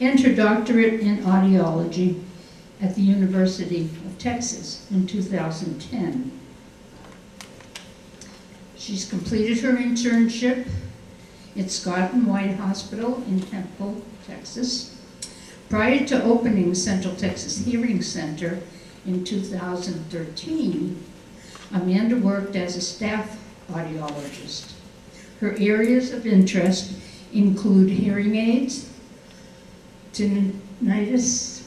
and her doctorate in audiology at the University of Texas in 2010. She's completed her internship at Scott and White Hospital in Temple, Texas. Prior to opening Central Texas Hearing Center in 2013, Amanda worked as a staff audiologist. Her areas of interest include hearing aids, tinnitus,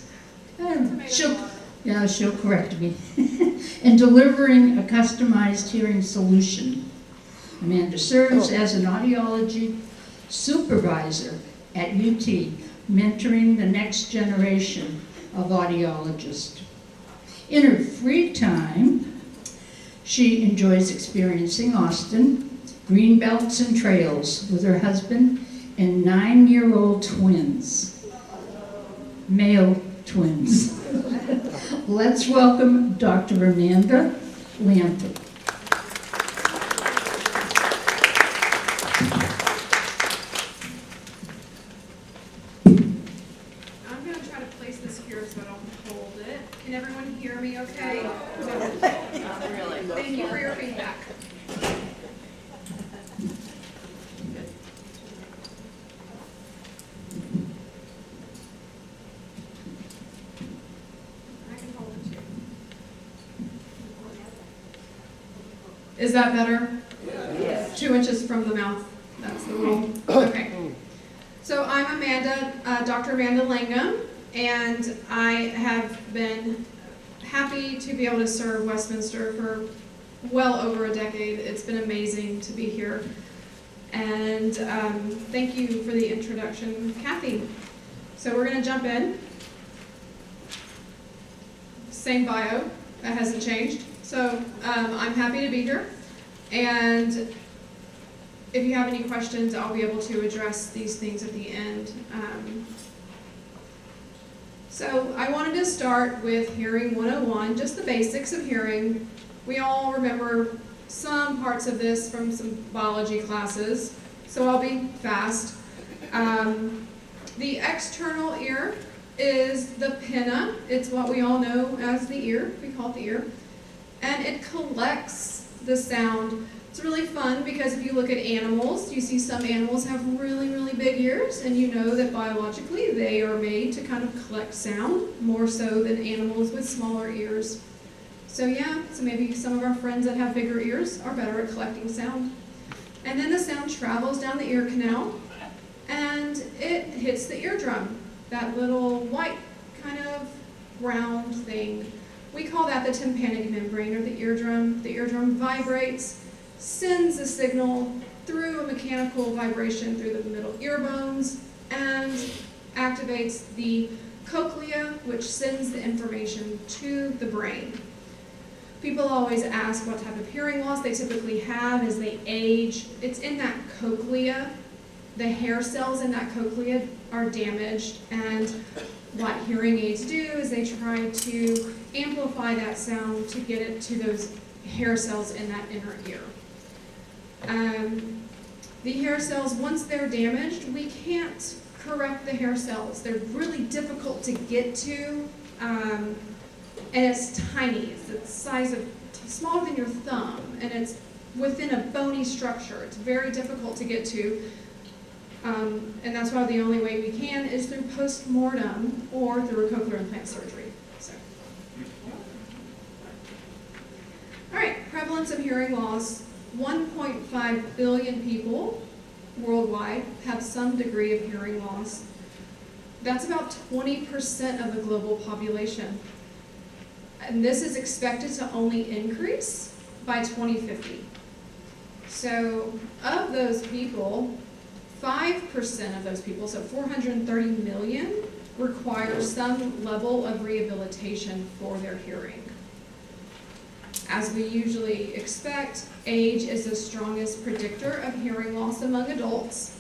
she'll correct me, and delivering a customized hearing solution. Amanda serves as an audiology supervisor at UT, mentoring the next generation of audiologists. In her free time, she enjoys experiencing Austin, green belts and trails with her husband and 9-year-old twins, male twins. Let's welcome Dr. Amanda Langham. I'm going to try to place this here so I don't hold it. Can everyone hear me okay? Not really. Thank you for your feedback. I can hold it too. Is that better? Yes. 2 inches from the mouth. That's the rule. Okay. So I'm Amanda, Dr. Amanda Langham, and I have been happy to be able to serve Westminster for well over a decade. It's been amazing to be here. And thank you for the introduction, Kathy. So we're going to jump in. Same bio, that hasn't changed. So I'm happy to be here. And if you have any questions, I'll be able to address these things at the end. So I wanted to start with Hearing 101, just the basics of hearing. We all remember some parts of this from some biology classes, so I'll be fast. The external ear is the pinna. It's what we all know as the ear. We call it the ear. And it collects the sound. It's really fun because if you look at animals, you see some animals have really, really big ears, and you know that biologically they are made to kind of collect sound more so than animals with smaller ears. So yeah, so maybe some of our friends that have bigger ears are better at collecting sound. And then the sound travels down the ear canal, and it hits the eardrum, that little white kind of round thing. We call that the tympanic membrane, or the eardrum. The eardrum vibrates, sends a signal through a mechanical vibration through the middle ear bones, and activates the cochlea, which sends the information to the brain. People always ask what type of hearing loss they typically have as they age. It's in that cochlea. The hair cells in that cochlea are damaged, and what hearing aids do is they try to amplify that sound to get it to those hair cells in that inner ear. The hair cells, once they're damaged, we can't correct the hair cells. They're really difficult to get to, and it's tiny. It's the size of, smaller than your thumb, and it's within a bony structure. It's very difficult to get to, and that's why the only way we can is through post-mortem or through a cochlear implant surgery. So. All right, prevalence of hearing loss. 1.5 billion people worldwide have some degree of hearing loss. That's about 20% of the global population. And this is expected to only increase by 2050. So of those people, 5% of those people, so 430 million, require some level of rehabilitation for their hearing. As we usually expect, age is the strongest predictor of hearing loss among adults,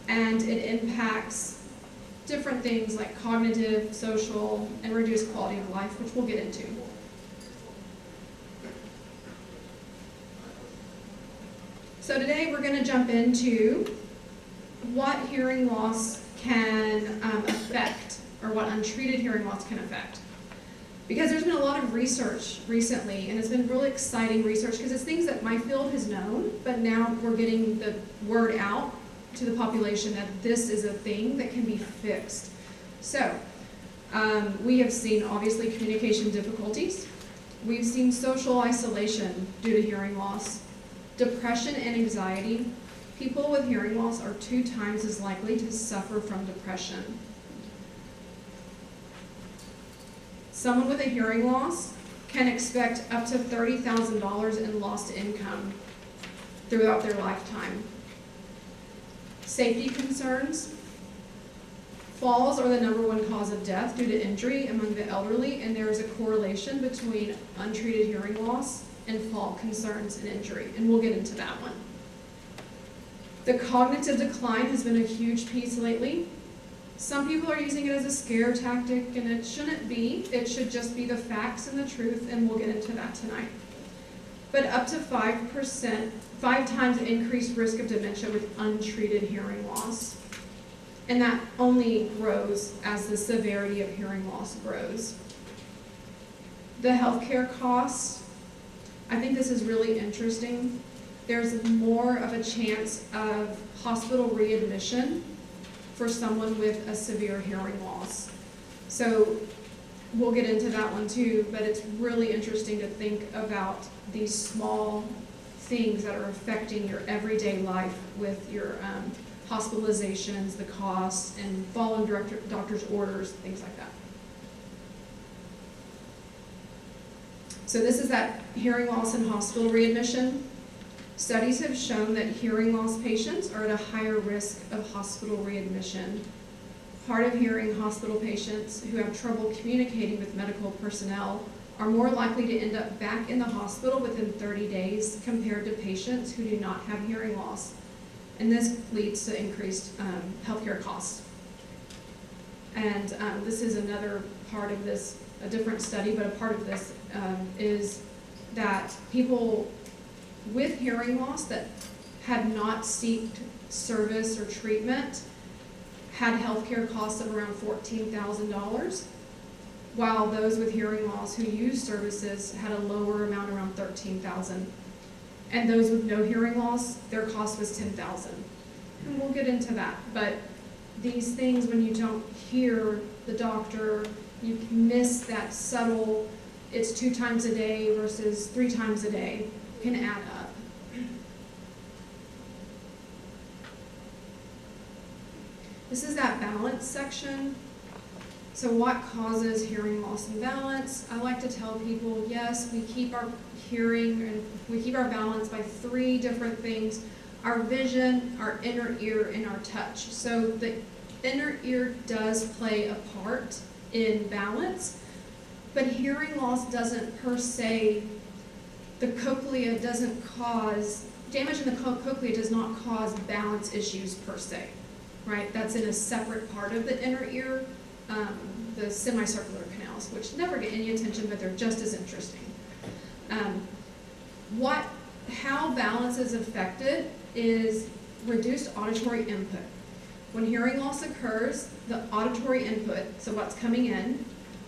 and it impacts different things like cognitive, social, and reduced quality of life, which we'll get into. So today we're going to jump into what hearing loss can affect affect, or what untreated hearing loss can affect. Because there's been a lot of research recently, and it's been really exciting research, because it's things that my field has known, but now we're getting the word out to the population that this is a thing that can be fixed. So, we have seen, obviously, communication difficulties. We've seen social isolation due to hearing loss, depression and anxiety. People with hearing loss are 2 times as likely to suffer from depression. Someone with a hearing loss can expect up to $30,000 in lost income throughout their lifetime. Safety concerns. Falls are the #1 cause of death due to injury among the elderly, and there is a correlation between untreated hearing loss and fall concerns and injury, and we'll get into that one. The cognitive decline has been a huge piece lately. Some people are using it as a scare tactic, and it shouldn't be. It should just be the facts and the truth, and we'll get into that tonight. But up to 5 times increased risk of dementia with untreated hearing loss. And that only grows as the severity of hearing loss grows. The healthcare costs, I think this is really interesting. There's more of a chance of hospital readmission for someone with a severe hearing loss. So we'll get into that one too, but it's really interesting to think about these small things that are affecting your everyday life with your hospitalizations, the costs, and following doctor's orders, things like that. So this is that hearing loss and hospital readmission. Studies have shown that hearing loss patients are at a higher risk of hospital readmission. Hard of hearing hospital patients who have trouble communicating with medical personnel are more likely to end up back in the hospital within 30 days compared to patients who do not have hearing loss. And this leads to increased healthcare costs. And this is another part of this, a different study, but a part of this is that people with hearing loss that had not sought service or treatment had healthcare costs of around $14,000, while those with hearing loss who used services had a lower amount, around $13,000. And those with no hearing loss, their cost was $10,000. And we'll get into that. But these things, when you don't hear the doctor, you miss that subtle, it's 2 times a day versus 3 times a day, can add up. This is that balance section. So what causes hearing loss and balance? I like to tell people, yes, we keep our hearing and we keep our balance by 3 different things: our vision, our inner ear, and our touch. So the inner ear does play a part in balance, but hearing loss doesn't per se, the cochlea doesn't cause, damage in the cochlea does not cause balance issues per se, right? That's in a separate part of the inner ear. The semicircular canals, which never get any attention, but they're just as interesting. How balance is affected is reduced auditory input. When hearing loss occurs, the auditory input, so what's coming in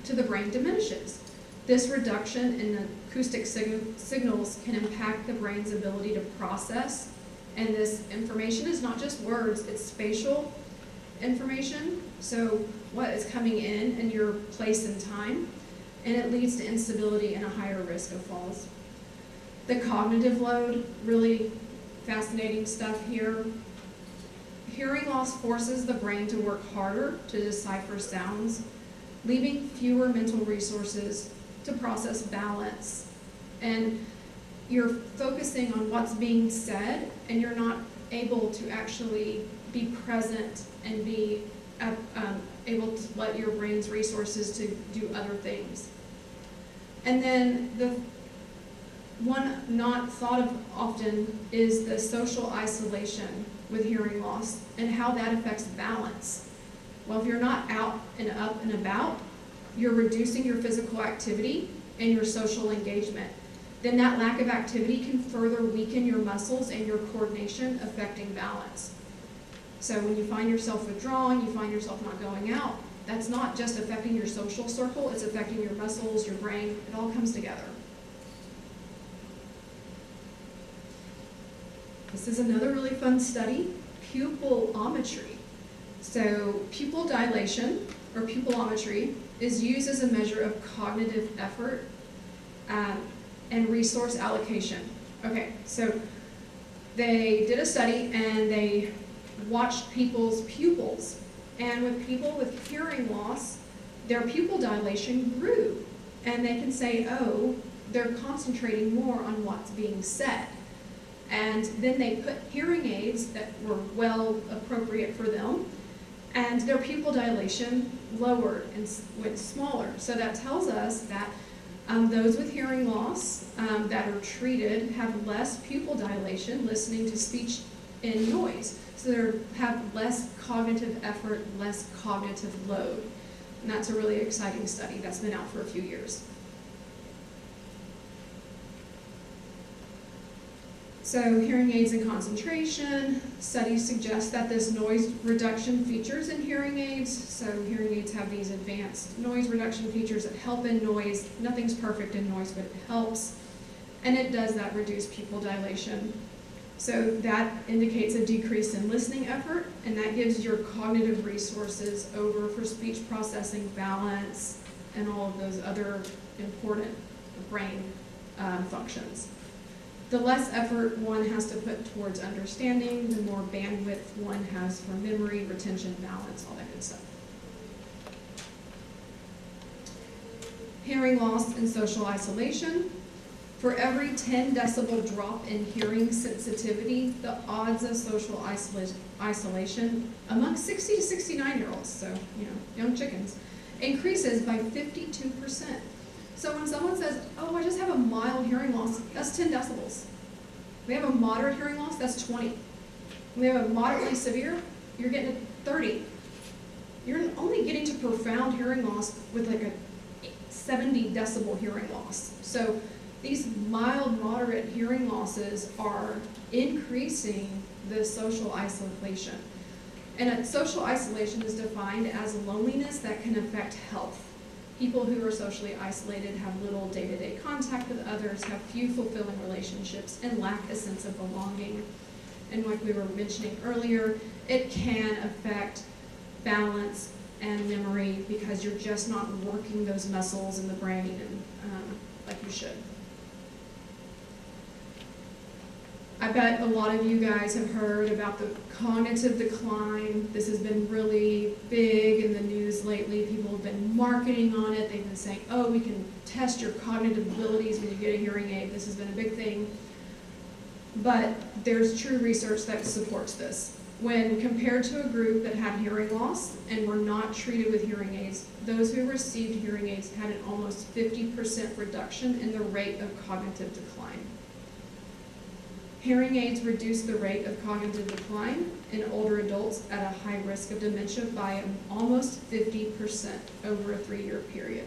to the brain, diminishes. This reduction in acoustic signals can impact the brain's ability to process, and this information is not just words, it's spatial information, so what is coming in your place and time, and it leads to instability and a higher risk of falls. The cognitive load, really fascinating stuff here. Hearing loss forces the brain to work harder to decipher sounds, leaving fewer mental resources to process balance. And you're focusing on what's being said, and you're not able to actually be present and be able to let your brain's resources to do other things. And then the one not thought of often is the social isolation with hearing loss and how that affects balance. Well, if you're not out and up and about, you're reducing your physical activity and your social engagement. Then that lack of activity can further weaken your muscles and your coordination, affecting balance. So when you find yourself withdrawn, you find yourself not going out, That's not just affecting your social circle, it's affecting your muscles, your brain, it all comes together. This is another really fun study, pupillometry. So pupil dilation, or pupillometry, is used as a measure of cognitive effort and resource allocation. Okay, so they did a study and they watched people's pupils. And with people with hearing loss, their pupil dilation grew. And they can say, oh, they're concentrating more on what's being said. And then they put hearing aids that were well appropriate for them, and their pupil dilation lowered and went smaller. So that tells us that those with hearing loss that are treated have less pupil dilation listening to speech in noise. So they have less cognitive effort, less cognitive load. And that's a really exciting study that's been out for a few years. So hearing aids and concentration, studies suggest that this noise reduction features in hearing aids. So hearing aids have these advanced noise reduction features that help in noise. Nothing's perfect in noise, but it helps. And it does that reduce pupil dilation. So that indicates a decrease in listening effort, and that gives your cognitive resources over for speech processing, balance, and all of those other important brain functions. The less effort one has to put towards understanding, the more bandwidth one has for memory, retention, balance, all that good stuff. Hearing loss and social isolation. For every 10 decibel drop in hearing sensitivity, the odds of social isolation among 60 to 69-year-olds, so young chickens, increases by 52%. So when someone says, oh, I just have a mild hearing loss, that's 10 decibels. We have a moderate hearing loss, that's 20. We have a moderately severe, you're getting 30. You're only getting to profound hearing loss with like a 70 decibel hearing loss. So these mild, moderate hearing losses are increasing the social isolation. And social isolation is defined as loneliness that can affect health. People who are socially isolated have little day-to-day contact with others, have few fulfilling relationships, and lack a sense of belonging. And like we were mentioning earlier, it can affect balance and memory because you're just not working those muscles in the brain like you should. I bet a lot of you guys have heard about the cognitive decline. This has been really big in the news lately. People have been marketing on it. They've been saying, oh, we can test your cognitive abilities when you get a hearing aid. This has been a big thing. But there's true research that supports this. When compared to a group that had hearing loss and were not treated with hearing aids, those who received hearing aids had an almost 50% reduction in the rate of cognitive decline. Hearing aids reduce the rate of cognitive decline in older adults at a high risk of dementia by almost 50% over a 3-year period.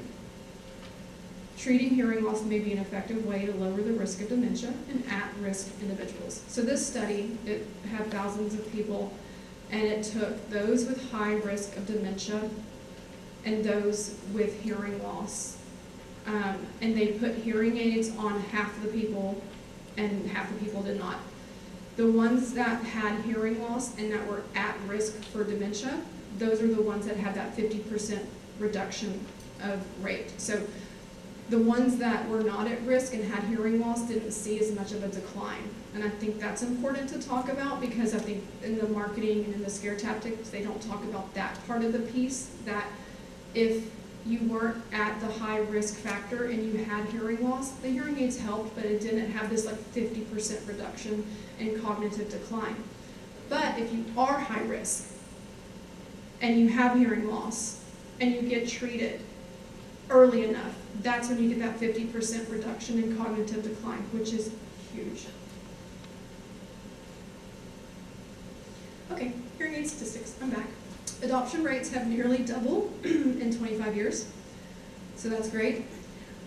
Treating hearing loss may be an effective way to lower the risk of dementia in at-risk individuals. So this study, it had thousands of people, and it took those with high risk of dementia and those with hearing loss. And they put hearing aids on half the people, and half the people did not. The ones that had hearing loss and that were at risk for dementia, those are the ones that had that 50% reduction of rate. So the ones that were not at risk and had hearing loss didn't see as much of a decline. And I think that's important to talk about because I think in the marketing and in the scare tactics, they don't talk about that part of the piece, that if you weren't at the high risk factor and you had hearing loss, the hearing aids helped, but it didn't have this like 50% reduction in cognitive decline. But if you are high risk and you have hearing loss and you get treated early enough, that's when you get that 50% reduction in cognitive decline, which is huge. Okay, hearing aid statistics, I'm back. Adoption rates have nearly doubled in 25 years, so that's great.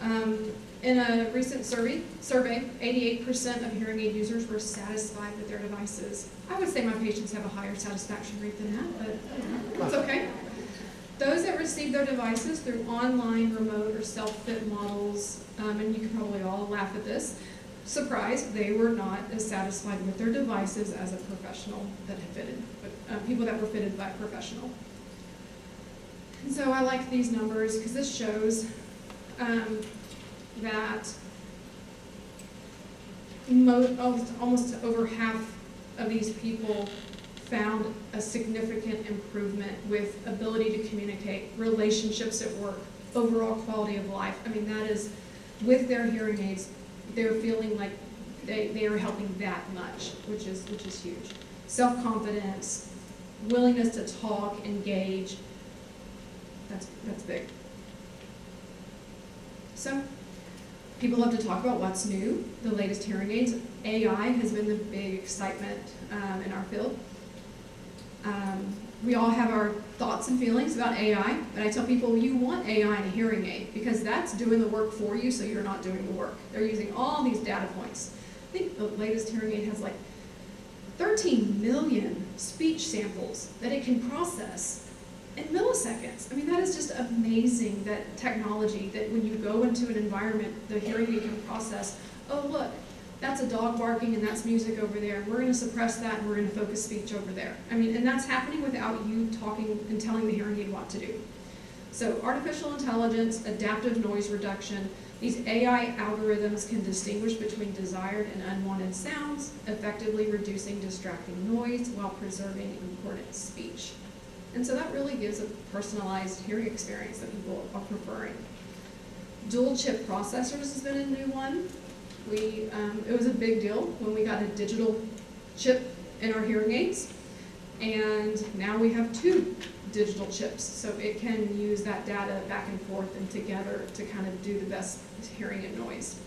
In a recent survey, 88% of hearing aid users were satisfied with their devices. I would say my patients have a higher satisfaction rate than that, but that's okay. Those that receive their devices through online, remote, or self-fit models, and you can probably all laugh at this, surprise, they were not as satisfied with their devices as a professional that had fitted, people that were fitted by a professional. And so I like these numbers because this shows that almost over half of these people found a significant improvement with ability to communicate, relationships at work, overall quality of life. I mean, that is, with their hearing aids, they're feeling like they are helping that much, which is huge. Self-confidence, willingness to talk, engage, that's big. So, people love to talk about what's new, the latest hearing aids. AI has been the big excitement in our field. We all have our thoughts and feelings about AI, but I tell people you want AI in a hearing aid because that's doing the work for you so you're not doing the work. They're using all these data points. I think the latest hearing aid has like 13 million speech samples that it can process in milliseconds. I mean, that is just amazing, that technology, that when you go into an environment, the hearing aid can process, oh look, that's a dog barking and that's music over there. We're going to suppress that and we're going to focus speech over there. I mean, and that's happening without you talking and telling the hearing aid what to do. So artificial intelligence, adaptive noise reduction, these AI algorithms can distinguish between desired and unwanted sounds, effectively reducing distracting noise while preserving important speech. And so that really gives a personalized hearing experience that people are preferring. Dual chip processors has been a new one. It was a big deal when we got a digital chip in our hearing aids, and now we have 2 digital chips, so it can use that data back and forth and together to kind of do the best hearing and noise.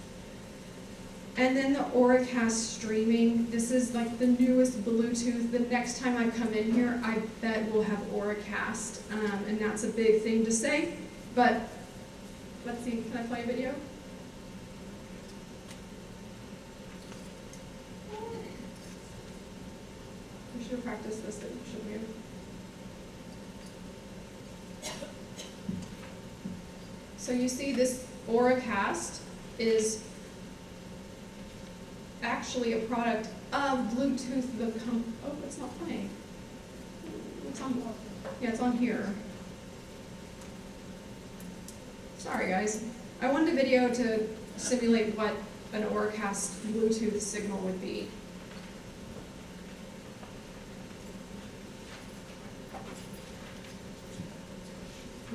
And then the Auracast streaming, this is like the newest Bluetooth. The next time I come in here, I bet we'll have Auracast, and that's a big thing to say, but let's see, can I play a video? We should have practiced this, shouldn't we? So you see this Auracast is actually a product of Bluetooth, oh, it's not playing. It's on, yeah, it's on here. Sorry guys. I wanted a video to simulate what an Auracast Bluetooth signal would be.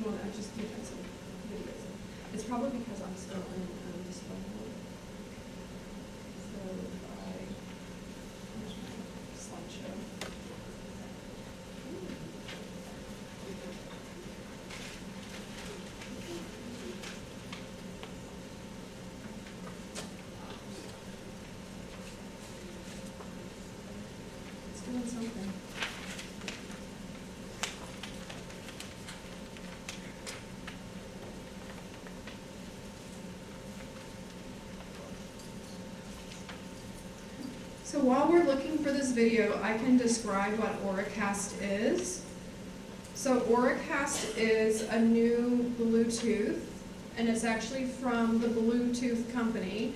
Well, I just think that's some videos. It's probably because I'm still in display mode. So if where's my slideshow? It's doing something. So while we're looking for this video, I can describe what Auracast is. So Auracast is a new Bluetooth, and it's actually from the Bluetooth company,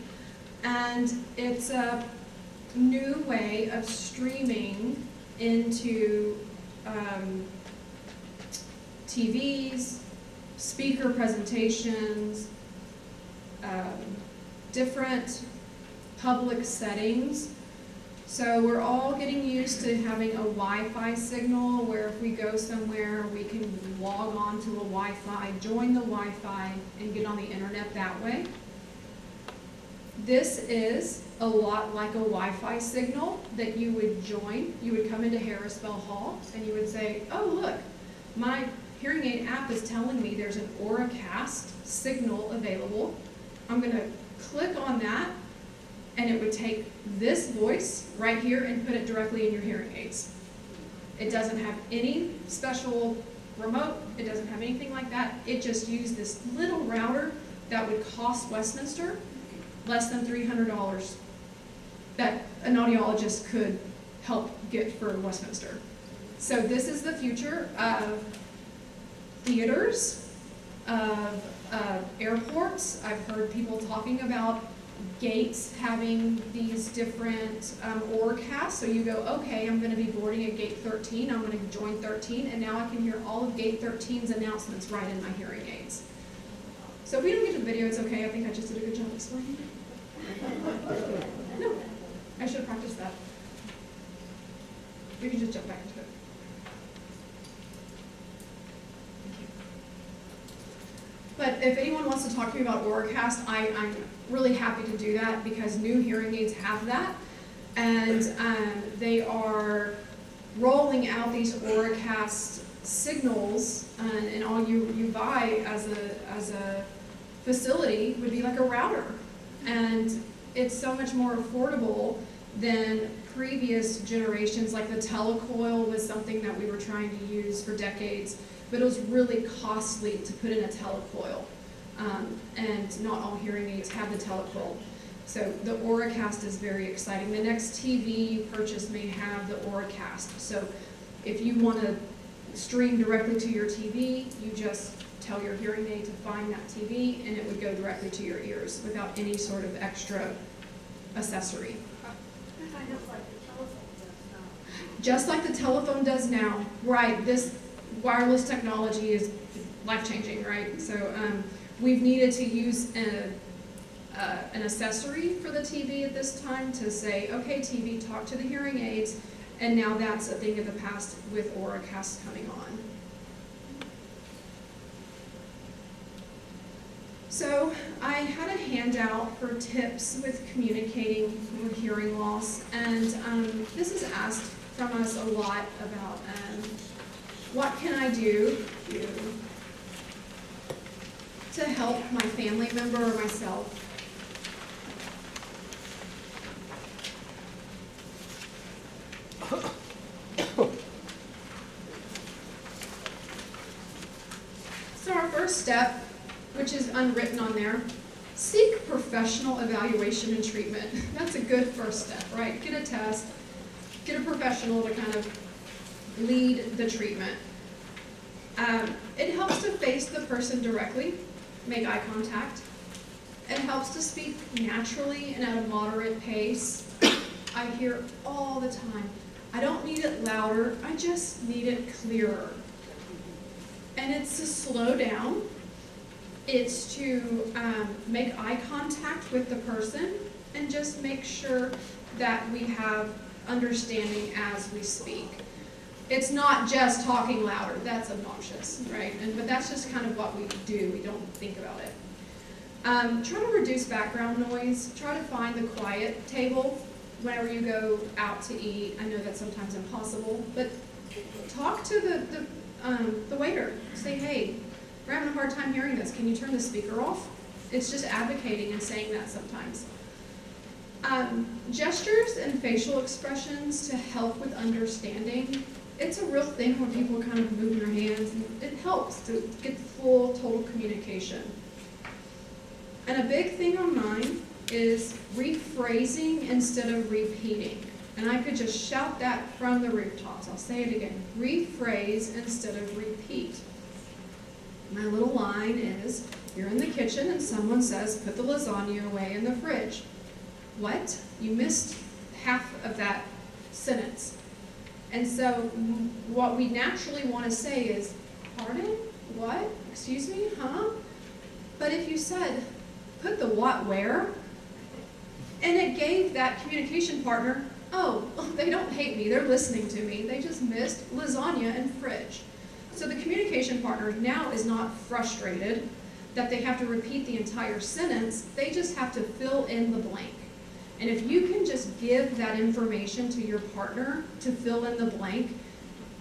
and it's a new way of streaming into TVs, speaker presentations, different public settings. So we're all getting used to having a Wi-Fi signal where if we go somewhere, we can log on to a Wi-Fi, join the Wi-Fi, and get on the internet that way. This is a lot like a Wi-Fi signal that you would join. You would come into Harrisville Hall and you would say, oh look, my hearing aid app is telling me there's an Auracast signal available. I'm going to click on that, and it would take this voice right here and put it directly in your hearing aids. It doesn't have any special remote. It doesn't have anything like that. It just used this little router that would cost Westminster less than $300 that an audiologist could help get for Westminster. So this is the future of theaters, of airports. I've heard people talking about gates having these different orcasts. So you go, okay, I'm going to be boarding at gate 13. I'm going to join 13, and now I can hear all of gate 13's announcements right in my hearing aids. So if we don't get to the video, it's okay. I think I just did a good job explaining it. No, I should have practiced that. We can just jump back into it. But if anyone wants to talk to me about Auracast, I'm really happy to do that because new hearing aids have that. And they are rolling out these Auracast signals, and all you buy as a facility would be like a router. And it's so much more affordable than previous generations, like the telecoil was something that we were trying to use for decades, but it was really costly to put in a telecoil, and not all hearing aids have the telecoil. So the Auracast is very exciting. The next TV you purchase may have the Auracast. So if you want to stream directly to your TV, you just tell your hearing aid to find that TV, and it would go directly to your ears without any sort of extra accessory. Just like the telephone does now, right? This wireless technology is life-changing, right? So we've needed to use an accessory for the TV at this time to say, okay, TV, talk to the hearing aids, and now that's a thing of the past with Auracast coming on. So I had a handout for tips with communicating with hearing loss, and this is asked from us a lot about what can I do to help my family member or myself. So our first step, which is unwritten on there, seek professional evaluation and treatment. That's a good first step, right? Get a test, get a professional to kind of lead the treatment. It helps to face the person directly, make eye contact. It helps to speak naturally and at a moderate pace. I hear all the time, I don't need it louder, I just need it clearer. And it's to slow down. It's to make eye contact with the person and just make sure that we have understanding as we speak. It's not just talking louder. That's obnoxious, right? But that's just kind of what we do. We don't think about it. Try to reduce background noise. Try to find the quiet table whenever you go out to eat. I know that's sometimes impossible, but talk to the waiter. Say, hey, we're having a hard time hearing this. Can you turn the speaker off? It's just advocating and saying that sometimes. Gestures and facial expressions to help with understanding. It's a real thing when people kind of move their hands, and it helps to get full, total communication. And a big thing on mine is rephrasing instead of repeating. And I could just shout that from the rooftops. I'll say it again. Rephrase instead of repeat. My little line is, you're in the kitchen and someone says, put the lasagna away in the fridge. What? You missed half of that sentence. And so what we naturally want to say is, pardon? What? Excuse me? Huh? But if you said, put the what where? And it gave that communication partner, oh, they don't hate me, they're listening to me, they just missed lasagna and fridge. So the communication partner now is not frustrated that they have to repeat the entire sentence, they just have to fill in the blank. And if you can just give that information to your partner to fill in the blank,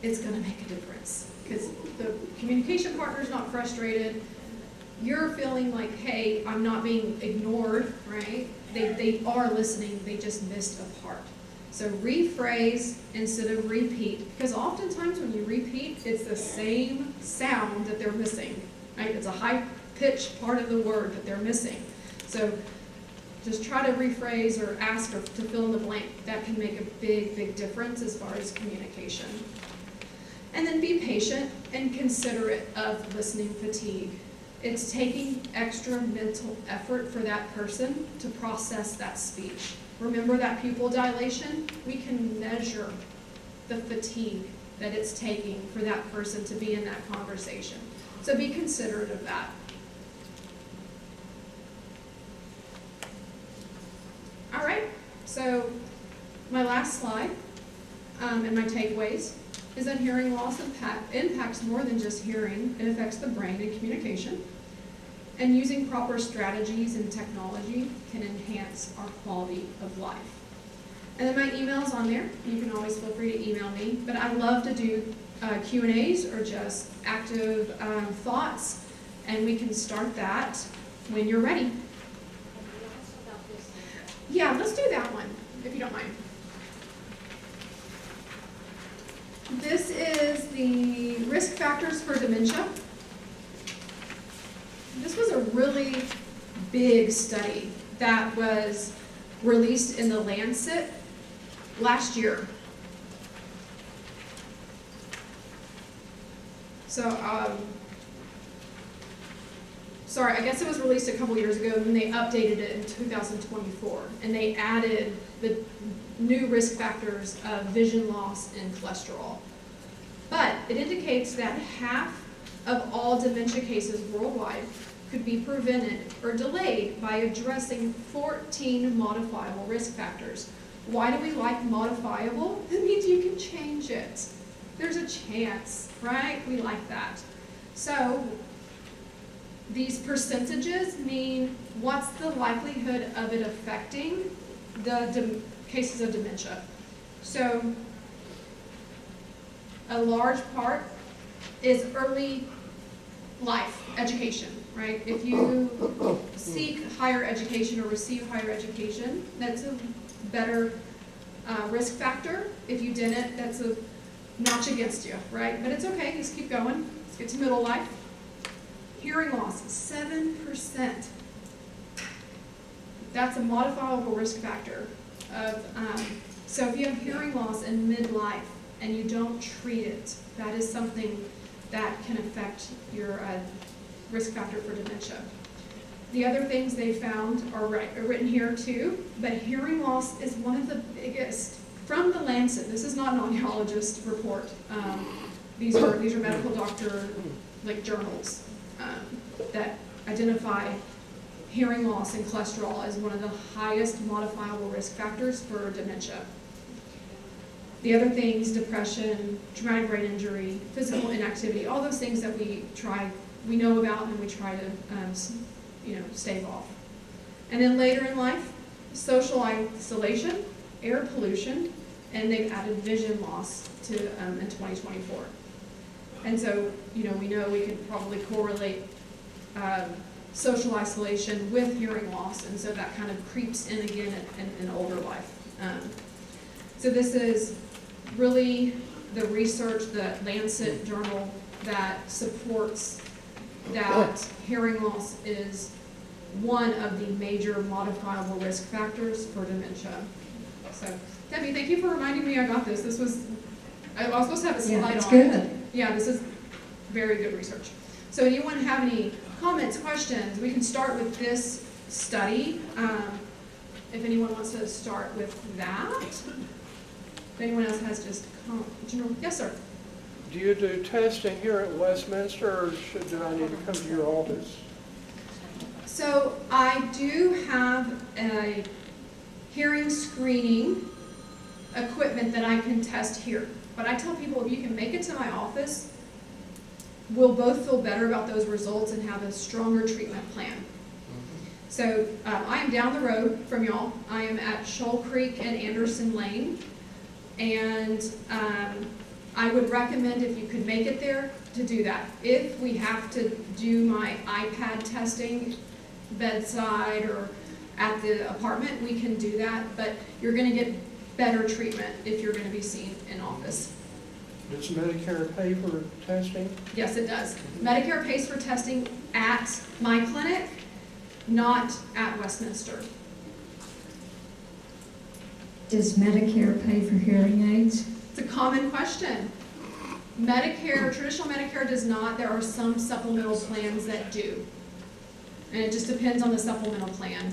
it's going to make a difference. Because the communication partner is not frustrated. You're feeling like, hey, I'm not being ignored, right? They are listening, they just missed a part. So rephrase instead of repeat, because oftentimes when you repeat, it's the same sound that they're missing, right? It's a high-pitched part of the word that they're missing. So just try to rephrase or ask her to fill in the blank. That can make a big, big difference as far as communication. And then be patient and considerate of listening fatigue. It's taking extra mental effort for that person to process that speech. Remember that pupil dilation? We can measure the fatigue that it's taking for that person to be in that conversation. So be considerate of that. All right, so my last slide and my takeaways is that hearing loss impacts more than just hearing. It affects the brain and communication. And using proper strategies and technology can enhance our quality of life. And then my email's on there. You can always feel free to email me. But I love to do Q&As or just active thoughts. And we can start that when you're ready. Yeah, let's do that one, if you don't mind. This is the risk factors for dementia. This was a really big study that was released in the Lancet last year. So, sorry, I guess it was released a couple years ago, and then they updated it in 2024, and they added the new risk factors of vision loss and cholesterol. But it indicates that half of all dementia cases worldwide could be prevented or delayed by addressing 14 modifiable risk factors. Why do we like modifiable? It means you can change it. There's a chance, right? We like that. So these percentages mean what's the likelihood of it affecting the cases of dementia. So a large part is early life education, right? If you seek higher education or receive higher education, that's a better risk factor. If you didn't, that's a notch against you, right? But it's okay, just keep going. Let's get to middle life. Hearing loss, 7%. That's a modifiable risk factor. So if you have hearing loss in midlife and you don't treat it, that is something that can affect your risk factor for dementia. The other things they found are written here too, but hearing loss is one of the biggest. From the Lancet, this is not an audiologist report. These are medical doctor journals that identify hearing loss and cholesterol as one of the highest modifiable risk factors for dementia. The other things, depression, traumatic brain injury, physical inactivity, all those things that we know about and we try to stave off. And then later in life, social isolation, air pollution, and they've added vision loss to in 2024. And so, we know we can probably correlate social isolation with hearing loss, and so that kind of creeps in again in older life. So this is really the research, the Lancet journal, that supports that hearing loss is one of the major modifiable risk factors for dementia. So, Debbie, thank you for reminding me I got this. I was supposed to have a slide on. It's good. Yeah, this is very good research. So anyone have any comments, questions? We can start with this study. If anyone wants to start with that. If anyone else has just general, yes, sir. Do you do testing here at Westminster, or do I need to come to your office? So I do have a hearing screening equipment that I can test here. But I tell people, if you can make it to my office, we'll both feel better about those results and have a stronger treatment plan. So I am down the road from y'all. I am at Shoal Creek and Anderson Lane. And I would recommend, if you could make it there, to do that. If we have to do my iPad testing bedside or at the apartment, we can do that. But you're going to get better treatment if you're going to be seen in office. Does Medicare pay for testing? Yes, it does. Medicare pays for testing at my clinic, not at Westminster. Does Medicare pay for hearing aids? It's a common question. Medicare, traditional Medicare does not. There are some supplemental plans that do. And it just depends on the supplemental plan.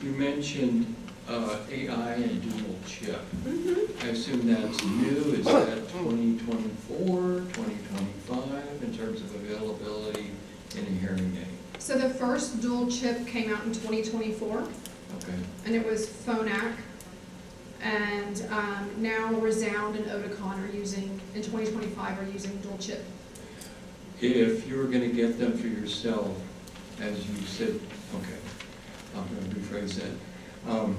You mentioned AI and dual chip. Mm-hmm. I assume that's new. Is that 2024, 2025 in terms of availability in a hearing aid? So the first dual chip came out in 2024, Okay. and it was Phonak. And now Resound and Oticon are using, in 2025, are using dual chip. If you were going to get them for yourself, as you said, okay, I'm going to rephrase that.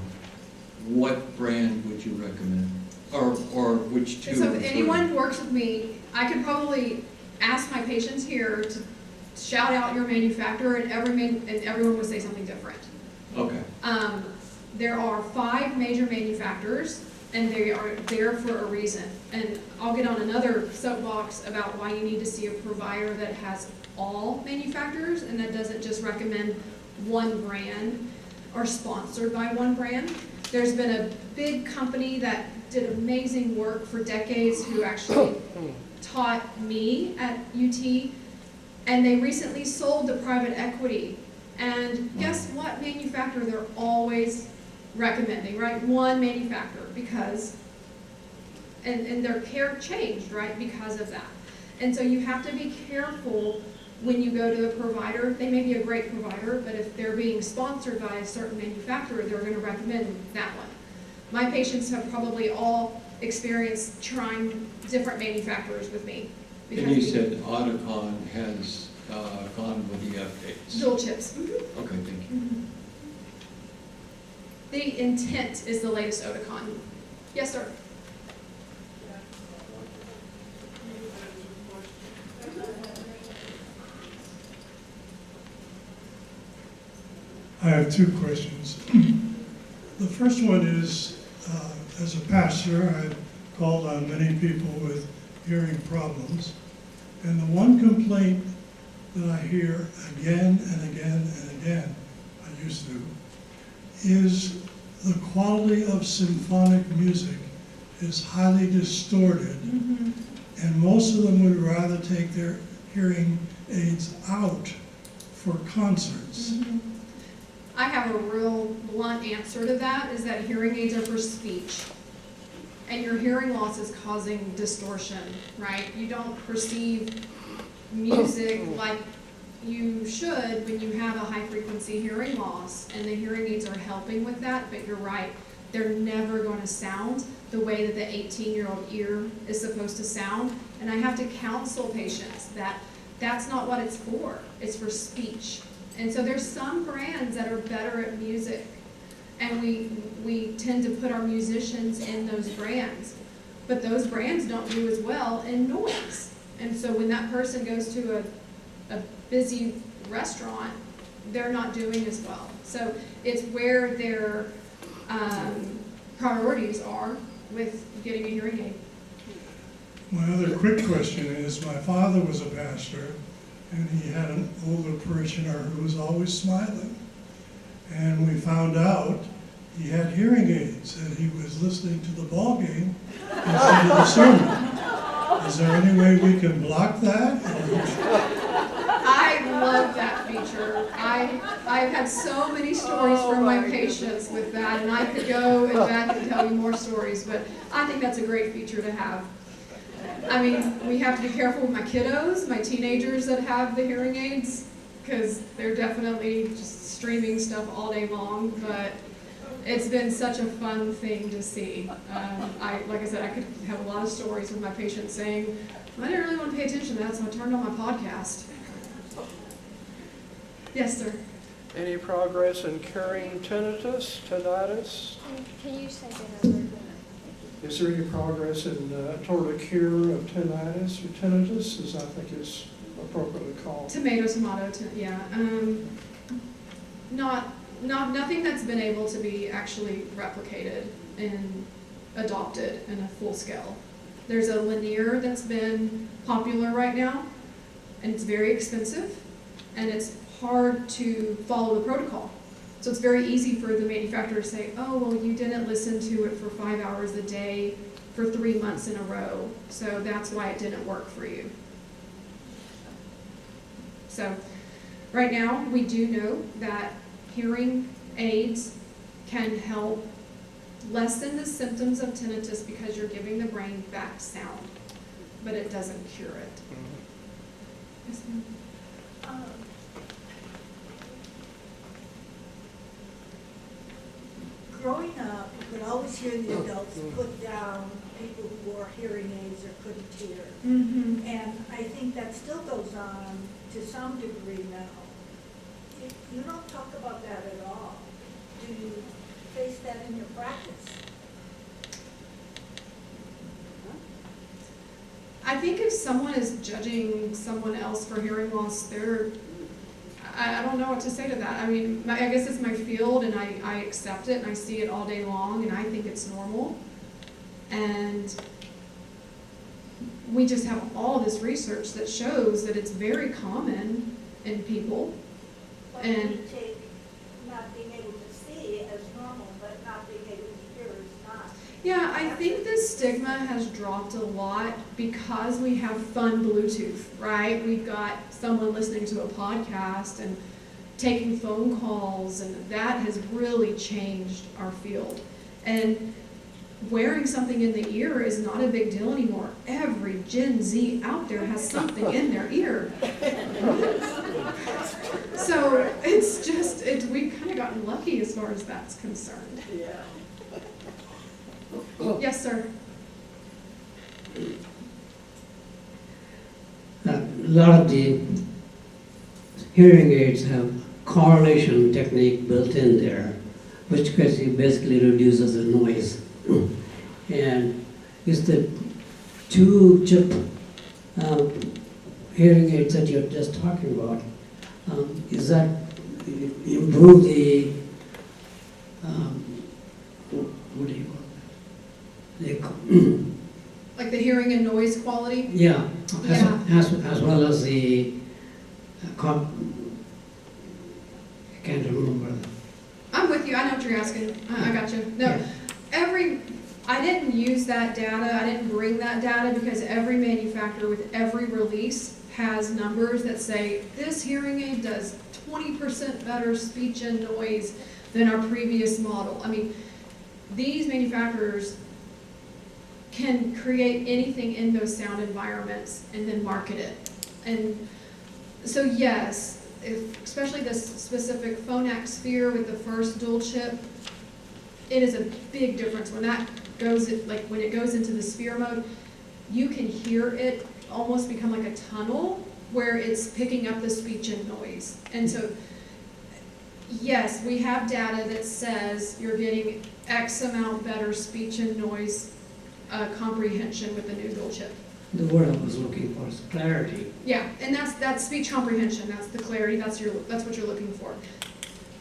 What brand would you recommend? Or which two? So or if three? anyone works with me, I could probably ask my patients here to shout out your manufacturer, and everyone would say something different. Okay. There are 5 major manufacturers, and they are there for a reason. And I'll get on another soapbox about why you need to see a provider that has all manufacturers and that doesn't just recommend one brand or sponsored by one brand. There's been a big company that did amazing work for decades who actually taught me at UT, and they recently sold to private equity. And guess what manufacturer they're always recommending, right? One manufacturer, because, and their care changed, right, because of that. And so you have to be careful when you go to a provider. They may be a great provider, but if they're being sponsored by a certain manufacturer, they're going to recommend that one. My patients have probably all experienced trying different manufacturers with me. And you said Oticon has gone with the updates. Dual chips. Okay, thank you. Mm-hmm. The Intent is the latest Oticon. Yes, sir. I have 2 questions. The first one is, as a pastor, I've called on many people with hearing problems, and the one complaint that I hear again and again and again, I used to, is the quality of symphonic music is highly distorted, and most of them would rather take their hearing aids out for concerts. I have a real blunt answer to that, is that hearing aids are for speech. And your hearing loss is causing distortion, right? You don't perceive music like you should when you have a high frequency hearing loss, and the hearing aids are helping with that, but you're right, they're never going to sound the way that the 18-year-old ear is supposed to sound. And I have to counsel patients that that's not what it's for. It's for speech. And so there's some brands that are better at music, and we tend to put our musicians in those brands, but those brands don't do as well in noise. And so when that person goes to a busy restaurant, they're not doing as well. So it's where their priorities are with getting a hearing aid. My other quick question is, my father was a pastor, and he had an older parishioner who was always smiling. And we found out he had hearing aids, and he was listening to the ball game instead of the sermon. Is there any way we can block that? I love that feature. I've had so many stories from my patients with that, and I could go and back and tell you more stories, but I think that's a great feature to have. I mean, we have to be careful with my kiddos, my teenagers that have the hearing aids, because they're definitely just streaming stuff all day long, but it's been such a fun thing to see. Like I said, I could have a lot of stories with my patients saying, I didn't really want to pay attention to that, so I turned on my podcast. Yes, sir. Any progress in curing tinnitus? Can you say that over? Is there any progress in toward a cure of tinnitus or tinnitus, as I think is appropriately called? Tomato, yeah. Nothing that's been able to be actually replicated and adopted in a full scale. There's a linear that's been popular right now, and it's very expensive, and it's hard to follow the protocol. So it's very easy for the manufacturer to say, oh, well, you didn't listen to it for 5 hours a day for 3 months in a row. So that's why it didn't work for you. So right now, we do know that hearing aids can help lessen the symptoms of tinnitus because you're giving the brain back sound, but it doesn't cure it. Yes, ma'am. Growing up, you could always hear the adults put down people who wore hearing aids or couldn't hear. Mm-hmm. And I think that still goes on to some degree now. You don't talk about that at all. Do you face that in your practice? I think if someone is judging someone else for hearing loss, I don't know what to say to that. I mean, I guess it's my field, and I accept it, and I see it all day long, and I think it's normal. And we just have all this research that shows that it's very common in people. But And- we take not being able to see as normal, but not being able to hear is not. Yeah, I think the stigma has dropped a lot because we have fun Bluetooth, right? We've got someone listening to a podcast and taking phone calls, and that has really changed our field. And wearing something in the ear is not a big deal anymore. Every Gen Z out there has something in their ear. So it's just, we've kind of gotten lucky as far as that's concerned. Yeah. Yes, sir. A lot of the hearing aids have correlation technique built in there, which basically reduces the noise. And is the two chip hearing aids that you're just talking about, is that improve the, what do you call it? Like the hearing and noise quality? Yeah, Yeah. as well as the, I can't remember. I'm with you. I know what you're asking. I got you. No, Yeah. I didn't use that data. I didn't bring that data because every manufacturer with every release has numbers that say this hearing aid does 20% better speech and noise than our previous model. I mean, these manufacturers can create anything in those sound environments and then market it. And so yes, especially this specific Phonak Sphere with the first dual chip, it is a big difference. When that goes, when it goes into the sphere mode, you can hear it almost become like a tunnel where it's picking up the speech and noise. And so, yes, we have data that says you're getting X amount better speech and noise comprehension with the new dual chip. The word I was looking for is clarity. Yeah, and that's speech comprehension. That's the clarity. That's what you're looking for.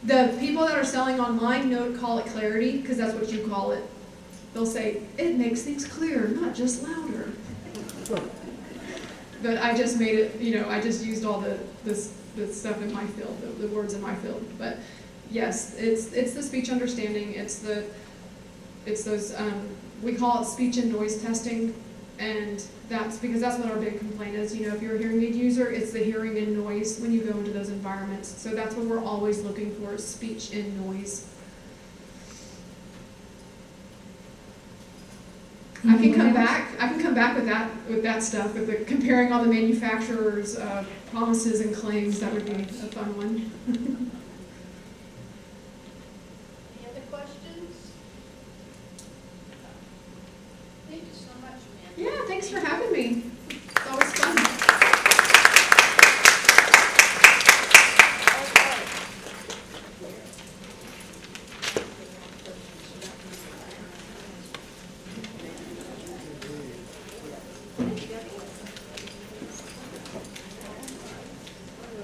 The people that are selling online call it clarity because that's what you call it. They'll say it makes things clearer, not just louder. But I just made it. I just used all the stuff in my field, the words in my field. But yes, it's the speech understanding. It's those we call it speech and noise testing. And that's because that's what our big complaint is. If you're a hearing aid user, it's the hearing and noise when you go into those environments. So that's what we're always looking for, is speech and noise. I can come back with that stuff, with the comparing all the manufacturers' promises and claims. That would be a fun one. Any other questions? Thank you so much, Amanda. Yeah, thanks for having me.